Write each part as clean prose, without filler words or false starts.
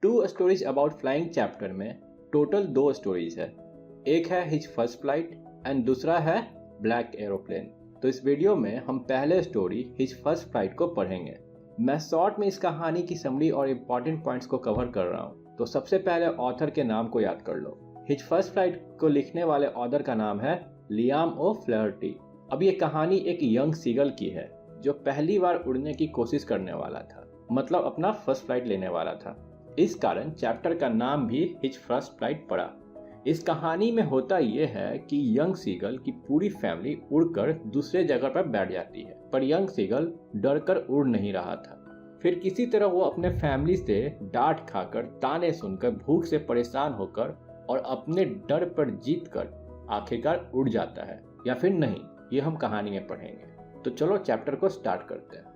To stories about flying chapter में total 2 stories है। एक है हिज फर्स्ट फ्लाइट एंड दूसरा है ब्लैक एरोप्लेन। तो इस वीडियो में हम पहले स्टोरी हिज फर्स्ट फ्लाइट को पढ़ेंगे। मैं शॉर्ट में इस कहानी की समरी और इम्पोर्टेंट पॉइंट्स को कवर कर रहा हूँ। तो सबसे पहले ऑथर के नाम को याद कर लो। हिज फर्स्ट फ्लाइट को लिखने वाले ऑथर का नाम है लियाम ओ फ्लैहर्टी। अब ये कहानी एक यंग सीगल की है जो पहली बार उड़ने की कोशिश करने वाला था, मतलब अपना फर्स्ट फ्लाइट लेने वाला था। इस कारण चैप्टर का नाम भी हिज फर्स्ट फ्लाइट पड़ा। इस कहानी में होता यह है कि यंग सीगल की पूरी फैमिली उड़कर दूसरे जगह पर बैठ जाती है, पर यंग सीगल डरकर उड़ नहीं रहा था। फिर किसी तरह वो अपने फैमिली से डांट खाकर, ताने सुनकर, भूख से परेशान होकर और अपने डर पर जीत कर आखिरकार उड़ जाता है, या फिर नहीं, ये हम कहानी में पढ़ेंगे। तो चलो चैप्टर को स्टार्ट करते हैं।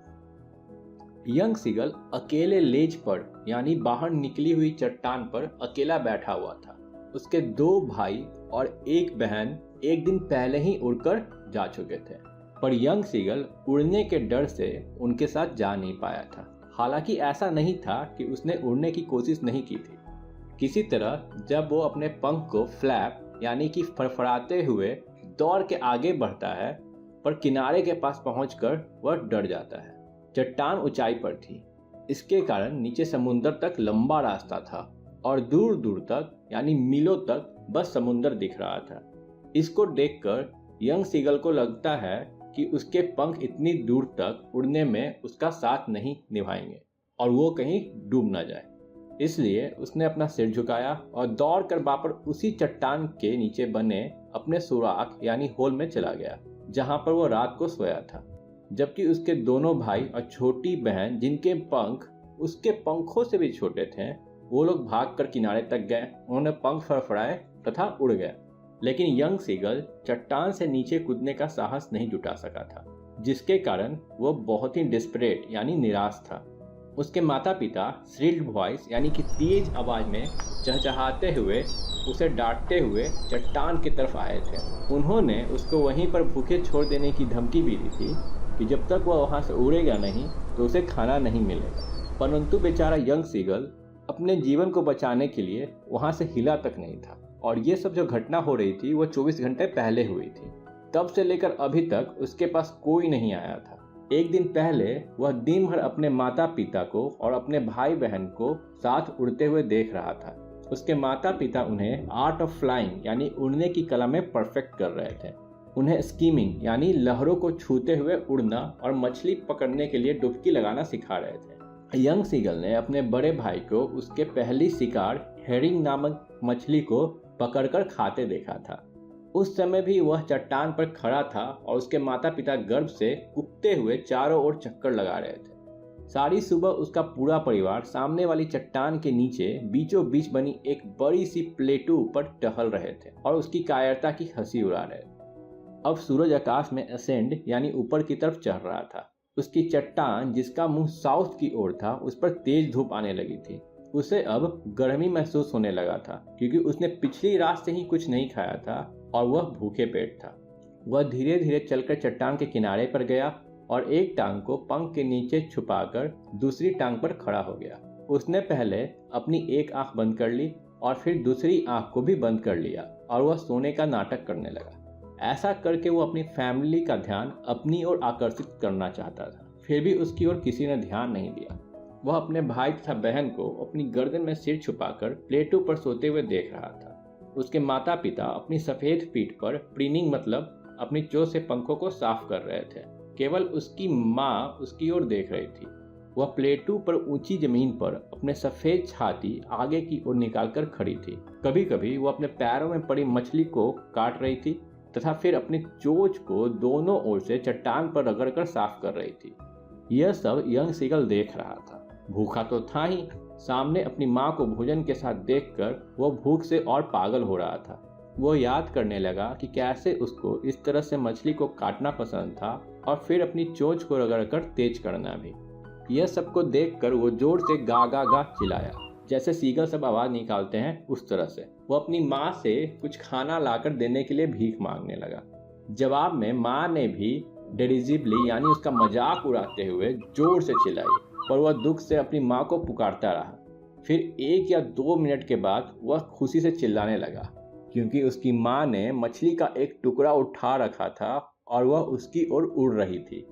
यंग सीगल अकेले लेज पर यानी बाहर निकली हुई चट्टान पर अकेला बैठा हुआ था। उसके 2 भाई और 1 बहन एक दिन पहले ही उड़कर जा चुके थे, पर यंग सीगल उड़ने के डर से उनके साथ जा नहीं पाया था। हालांकि ऐसा नहीं था कि उसने उड़ने की कोशिश नहीं की थी। किसी तरह जब वो अपने पंख को फ्लैप यानी कि फड़फड़ाते हुए दौड़ के आगे बढ़ता है, पर किनारे के पास पहुंचकर वह डर जाता है। चट्टान ऊंचाई पर थी, इसके कारण नीचे समुंदर तक लंबा रास्ता था और दूर दूर तक यानी मीलों तक बस समुंदर दिख रहा था। इसको देखकर यंग सीगल को लगता है कि उसके पंख इतनी दूर तक उड़ने में उसका साथ नहीं निभाएंगे और वो कहीं डूब ना जाए। इसलिए उसने अपना सिर झुकाया और दौड़कर वापस उसी चट्टान के नीचे बने अपने सुराख यानी होल में चला गया, जहां पर वो रात को सोया था। जबकि उसके दोनों भाई और छोटी बहन, जिनके पंख उसके पंखों से भी छोटे थे, वो लोग भागकर किनारे तक गए। उन्होंने पंख फड़फड़ाए तथा उड़ गए, लेकिन यंग सीगल चट्टान से नीचे कूदने का साहस नहीं जुटा सका था, जिसके कारण वो बहुत ही डिस्परेट यानी निराश था। उसके माता पिता श्रिल्ड वॉइस यानी कि तेज आवाज में चहचहाते हुए उसे डांटते हुए चट्टान की तरफ आए थे। उन्होंने उसको वहीं पर भूखे छोड़ देने की धमकी भी दी थी कि जब तक वह वहां से उड़ेगा नहीं तो उसे खाना नहीं मिलेगा। परंतु बेचारा यंग सीगल अपने जीवन को बचाने के लिए वहां से हिला तक नहीं था। और ये सब जो घटना हो रही थी वो 24 घंटे पहले हुई थी। तब से लेकर अभी तक उसके पास कोई नहीं आया था। एक दिन पहले वह दिन भर अपने माता पिता को और अपने भाई बहन को साथ उड़ते हुए देख रहा था। उसके माता पिता उन्हें आर्ट ऑफ फ्लाइंग यानी उड़ने की कला में परफेक्ट कर रहे थे। उन्हें स्कीमिंग यानी लहरों को छूते हुए उड़ना और मछली पकड़ने के लिए डुबकी लगाना सिखा रहे थे। यंग सीगल ने अपने बड़े भाई को उसके पहली शिकार हेरिंग नामक मछली को पकड़कर खाते देखा था। उस समय भी वह चट्टान पर खड़ा था और उसके माता पिता गर्व से कूदते हुए चारों ओर चक्कर लगा रहे थे। सारी सुबह उसका पूरा परिवार सामने वाली चट्टान के नीचे बीचों बीच बनी एक बड़ी सी प्लेटू पर टहल रहे थे और उसकी कायरता की हंसी उड़ा रहे थे। अब सूरज आकाश में असेंड यानी ऊपर की तरफ चढ़ रहा था। उसकी चट्टान जिसका मुंह साउथ की ओर था, उस पर तेज धूप आने लगी थी। उसे अब गर्मी महसूस होने लगा था, क्योंकि उसने पिछली रात से ही कुछ नहीं खाया था और वह भूखे पेट था। वह धीरे धीरे चलकर चट्टान के किनारे पर गया और एक टांग को पंख के नीचे छुपाकर दूसरी टांग पर खड़ा हो गया। उसने पहले अपनी एक आंख बंद कर ली और फिर दूसरी आंख को भी बंद कर लिया और वह सोने का नाटक करने लगा। ऐसा करके वो अपनी फैमिली का ध्यान अपनी ओर आकर्षित करना चाहता था। फिर भी उसकी ओर किसी ने ध्यान नहीं दिया। वह अपने भाई तथा बहन को अपनी गर्दन में सिर छुपाकर प्लेटू पर सोते हुए देख रहा था। उसके माता पिता अपनी सफेद पीठ पर प्रीनिंग मतलब अपनी चोंच से पंखों को साफ कर रहे थे। केवल उसकी माँ उसकी ओर देख रही थी। वह प्लेटू पर ऊंची जमीन पर अपने सफेद छाती आगे की ओर निकालकर खड़ी थी। कभी कभी वो अपने पैरों में पड़ी मछली को काट रही थी तथा फिर अपनी चोंच को दोनों ओर से चट्टान पर रगड़कर साफ कर रही थी। यह सब यंग सीगल देख रहा था। भूखा तो था ही, सामने अपनी माँ को भोजन के साथ देखकर वो भूख से और पागल हो रहा था। वो याद करने लगा कि कैसे उसको इस तरह से मछली को काटना पसंद था और फिर अपनी चोंच को रगड़कर तेज करना भी। यह सबको देखकर वो जोर से गा गा गा चिल्लाया, जैसे सीगल सब आवाज निकालते हैं उस तरह से। वो अपनी माँ से कुछ खाना लाकर देने के लिए भीख मांगने लगा। जवाब में माँ ने भी डेरिजिवली यानी उसका मजाक उड़ाते हुए जोर से चिल्लाई, पर वह दुख से अपनी माँ को पुकारता रहा। फिर 1 या 2 मिनट के बाद वह खुशी से चिल्लाने लगा क्योंकि उसकी माँ ने मछली का एक टुकड़ा उठा रखा था और वह उसकी ओर उड़ रही थी।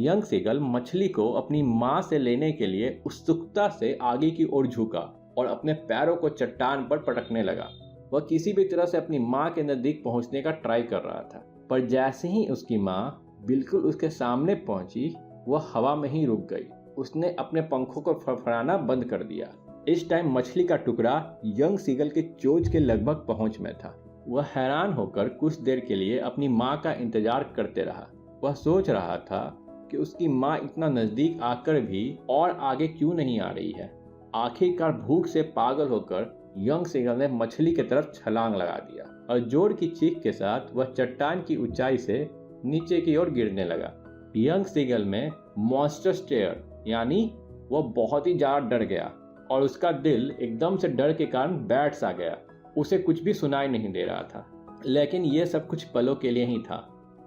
यंग सीगल मछली को अपनी माँ से लेने के लिए उत्सुकता से आगे की ओर झुका और अपने पैरों को चट्टान पर पटकने लगा। वह किसी भी तरह से अपनी माँ के नजदीक पहुंचने का ट्राई कर रहा था, पर जैसे ही उसकी माँ बिल्कुल उसके सामने पहुंची, वह हवा में ही रुक गई। उसने अपने पंखों को फड़फड़ाना बंद कर दिया। इस टाइम मछली का टुकड़ा यंग सीगल के चोंच के लगभग पहुंच में था। वह हैरान होकर कुछ देर के लिए अपनी माँ का इंतजार करते रहा। वह सोच रहा था कि उसकी माँ इतना नजदीक आकर भी और आगे क्यों नहीं आ रही है। आखिरकार भूख से पागल होकर यंग सीगल ने मछली की तरफ छलांग लगा दिया और जोर की चीख के साथ वह चट्टान की ऊंचाई से नीचे की ओर गिरने लगा। यंग सीगल में मॉन्स्टर स्टेयर यानी वह बहुत ही ज्यादा डर गया और उसका दिल एकदम से डर के कारण बैठ सा गया। उसे कुछ भी सुनाई नहीं दे रहा था, लेकिन यह सब कुछ पलों के लिए ही था।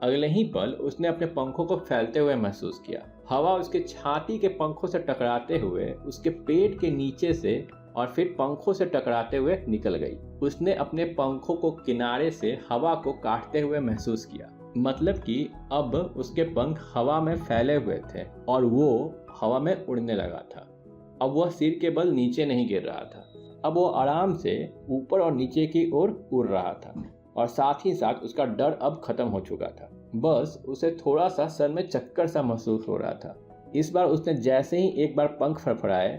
अगले ही पल उसने अपने पंखों को फैलते हुए महसूस किया। हवा उसके छाती के पंखों से टकराते हुए उसके पेट के नीचे से और फिर पंखों से टकराते हुए निकल गई। उसने अपने पंखों को किनारे से हवा को काटते हुए महसूस किया, मतलब कि अब उसके पंख हवा में फैले हुए थे और वो हवा में उड़ने लगा था। अब वह सिर के बल नीचे नहीं गिर रहा था। अब वो आराम से ऊपर और नीचे की ओर उड़ रहा था और साथ ही साथ उसका डर अब खत्म हो चुका था। बस उसे थोड़ा सा सर में चक्कर सा महसूस हो रहा था। इस बार उसने जैसे ही एक बार पंख फड़फड़ाए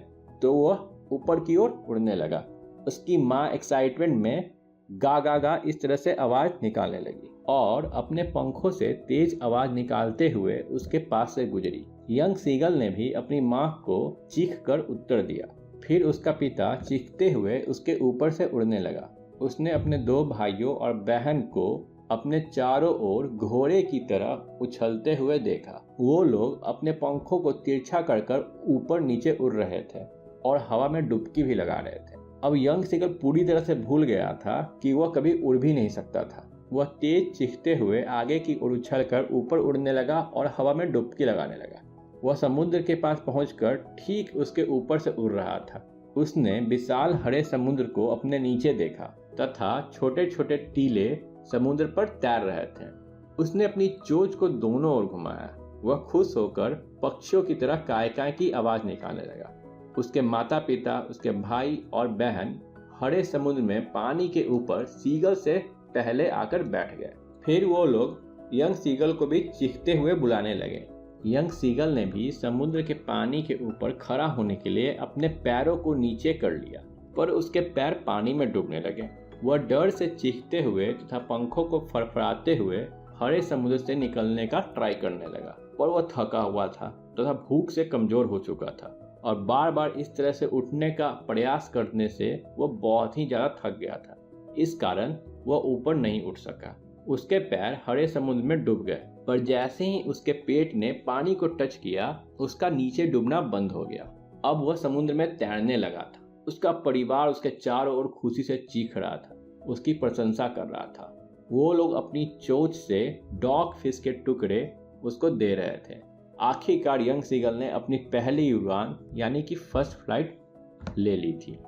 तो वह ऊपर की ओर उड़ने लगा। उसकी माँ एक्साइटमेंट में गा गा गा इस तरह से आवाज निकालने लगी और अपने पंखों से तेज आवाज निकालते हुए उसके पास से गुजरी। यंग सीगल ने भी अपनी माँ को चीख कर उत्तर दिया। फिर उसका पिता चीखते हुए उसके ऊपर से उड़ने लगा। उसने अपने 2 भाइयों और बहन को अपने चारों ओर घोड़े की तरह उछलते हुए देखा। वो लोग अपने पंखों को तिरछा कर ऊपर नीचे उड़ रहे थे और हवा में डुबकी भी लगा रहे थे। अब यंग सीगल पूरी तरह से भूल गया था कि वह कभी उड़ भी नहीं सकता था। वह तेज चीखते हुए आगे की ओर उछलकर ऊपर उड़ने लगा और हवा में डुबकी लगाने लगा। वह समुद्र के पास पहुंचकर ठीक उसके ऊपर से उड़ रहा था। उसने विशाल हरे समुद्र को अपने नीचे देखा तथा छोटे छोटे टीले समुद्र पर तैर रहे थे। उसने अपनी चोंच को दोनों ओर घुमाया। वह खुश होकर पक्षियों की तरह काय काय की आवाज निकालने लगा। उसके माता पिता, उसके भाई और बहन हरे समुद्र में पानी के ऊपर सीगल से पहले आकर बैठ गए। फिर वो लोग यंग सीगल को भी चीखते हुए बुलाने लगे। यंग सीगल ने भी समुद्र के पानी के ऊपर खड़ा होने के लिए अपने पैरों को नीचे कर लिया, पर उसके पैर पानी में डूबने लगे। वह डर से चीखते हुए तथा पंखों को फड़फड़ाते हुए हरे समुद्र से निकलने का ट्राई करने लगा, पर वह थका हुआ था तथा भूख से कमजोर हो चुका था और बार बार इस तरह से उठने का प्रयास करने से वह बहुत ही ज्यादा थक गया था। इस कारण वह ऊपर नहीं उठ सका। उसके पैर हरे समुद्र में डूब गए, पर जैसे ही उसके पेट ने पानी को टच किया, उसका नीचे डूबना बंद हो गया। अब वह समुद्र में तैरने लगा था। उसका परिवार उसके चारों ओर खुशी से चीख रहा था, उसकी प्रशंसा कर रहा था। वो लोग अपनी चोंच से डॉग फिश के टुकड़े उसको दे रहे थे। आखिरकार यंग सीगल ने अपनी पहली उड़ान यानी कि फर्स्ट फ्लाइट ले ली थी।